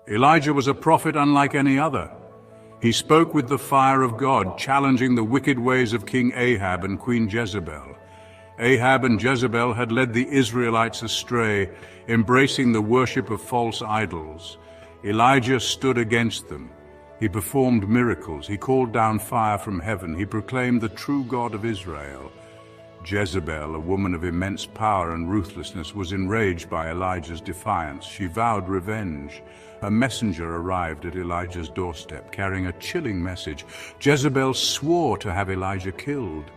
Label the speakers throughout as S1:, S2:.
S1: Elijah was a prophet unlike any other. He spoke with the fire of God, challenging the wicked ways of King Ahab and Queen Jezebel. Ahab and Jezebel had led the Israelites astray, embracing the worship of false idols. Elijah stood against them. He performed miracles. He called down fire from heaven. He proclaimed the true God of Israel. Jezebel, a woman of immense power and ruthlessness, was enraged by Elijah's defiance. She vowed revenge. A messenger arrived at Elijah's doorstep, carrying a chilling message. Jezebel swore to have Elijah killed.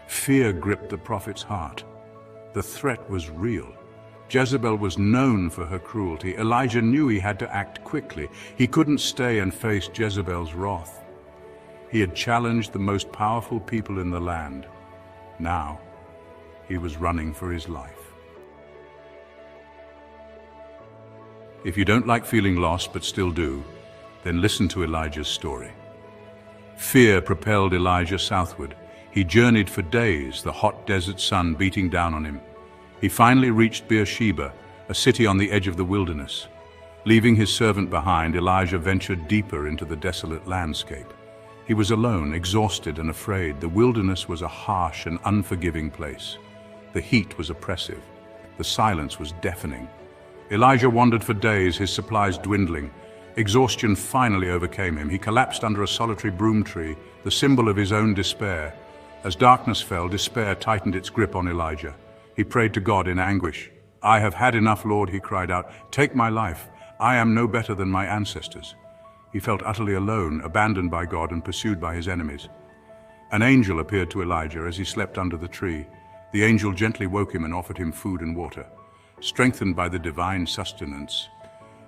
S1: Fear gripped the prophet's heart. The threat was real. Jezebel was known for her cruelty. Elijah knew he had to act quickly. He couldn't stay and face Jezebel's wrath. He had challenged the most powerful people in the land. Now, he was running for his life. If you don't like feeling lost but still do, then listen to Elijah's story. Fear propelled Elijah southward. He journeyed for days, the hot desert sun beating down on him. He finally reached Beersheba, a city on the edge of the wilderness. Leaving his servant behind, Elijah ventured deeper into the desolate landscape. He was alone, exhausted and afraid. The wilderness was a harsh and unforgiving place. The heat was oppressive. The silence was deafening. Elijah wandered for days, his supplies dwindling. Exhaustion finally overcame him. He collapsed under a solitary broom tree, the symbol of his own despair. As darkness fell, despair tightened its grip on Elijah. He prayed to God in anguish. "I have had enough, Lord," he cried out. "Take my life. I am no better than my ancestors." He felt utterly alone, abandoned by God and pursued by his enemies. An angel appeared to Elijah as he slept under the tree. The angel gently woke him and offered him food and water. Strengthened by the divine sustenance,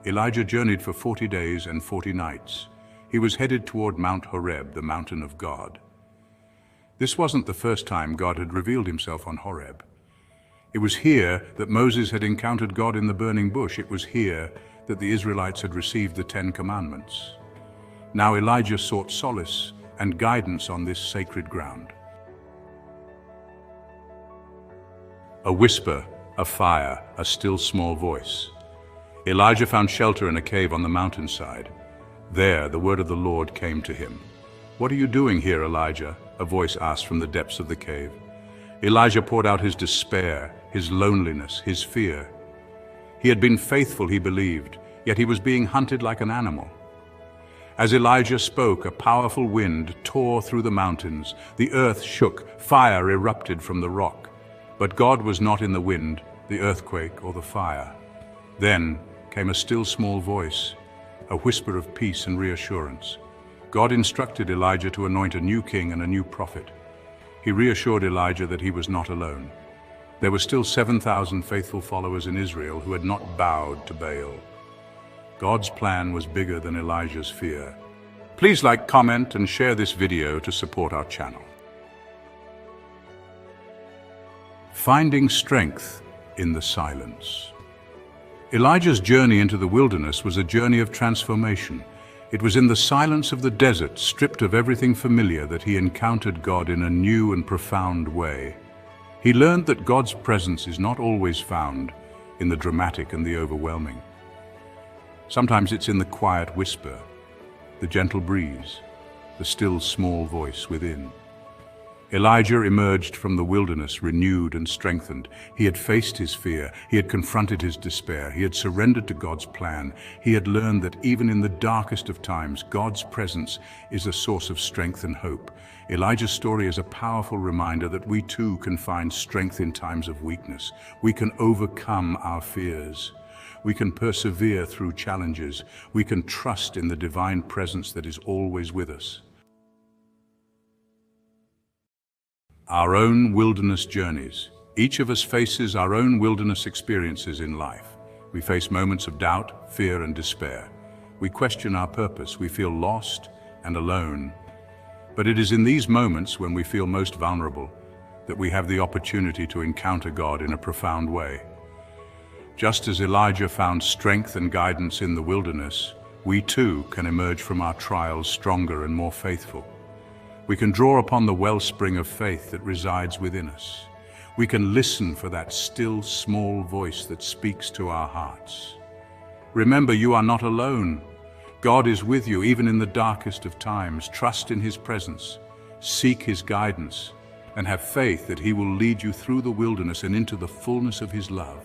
S1: Elijah journeyed for 40 days and 40 nights. He was headed toward Mount Horeb, the mountain of God. This wasn't the first time God had revealed himself on Horeb. It was here that Moses had encountered God in the burning bush. It was here that the Israelites had received the 10 Commandments. Now Elijah sought solace and guidance on this sacred ground. A whisper, a fire, a still small voice. Elijah found shelter in a cave on the mountainside. There, the word of the Lord came to him. "What are you doing here, Elijah?" a voice asked from the depths of the cave. Elijah poured out his despair, his loneliness, his fear. He had been faithful, he believed, yet he was being hunted like an animal. As Elijah spoke, a powerful wind tore through the mountains. The earth shook, fire erupted from the rock. But God was not in the wind, the earthquake, or the fire. Then came a still small voice, a whisper of peace and reassurance. God instructed Elijah to anoint a new king and a new prophet. He reassured Elijah that he was not alone. There were still 7,000 faithful followers in Israel who had not bowed to Baal. God's plan was bigger than Elijah's fear. Please like, comment, and share this video to support our channel. Finding strength in the silence. Elijah's journey into the wilderness was a journey of transformation. It was in the silence of the desert, stripped of everything familiar, that he encountered God in a new and profound way. He learned that God's presence is not always found in the dramatic and the overwhelming. Sometimes it's in the quiet whisper, the gentle breeze, the still small voice within. Elijah emerged from the wilderness renewed and strengthened. He had faced his fear. He had confronted his despair. He had surrendered to God's plan. He had learned that even in the darkest of times, God's presence is a source of strength and hope. Elijah's story is a powerful reminder that we too can find strength in times of weakness. We can overcome our fears. We can persevere through challenges. We can trust in the divine presence that is always with us. Our own wilderness journeys. Each of us faces our own wilderness experiences in life. We face moments of doubt, fear, and despair. We question our purpose. We feel lost and alone. But it is in these moments, when we feel most vulnerable, that we have the opportunity to encounter God in a profound way. Just as Elijah found strength and guidance in the wilderness, we too can emerge from our trials stronger and more faithful. We can draw upon the wellspring of faith that resides within us. We can listen for that still, small voice that speaks to our hearts. Remember, you are not alone. God is with you even in the darkest of times. Trust in His presence, seek His guidance, and have faith that He will lead you through the wilderness and into the fullness of His love.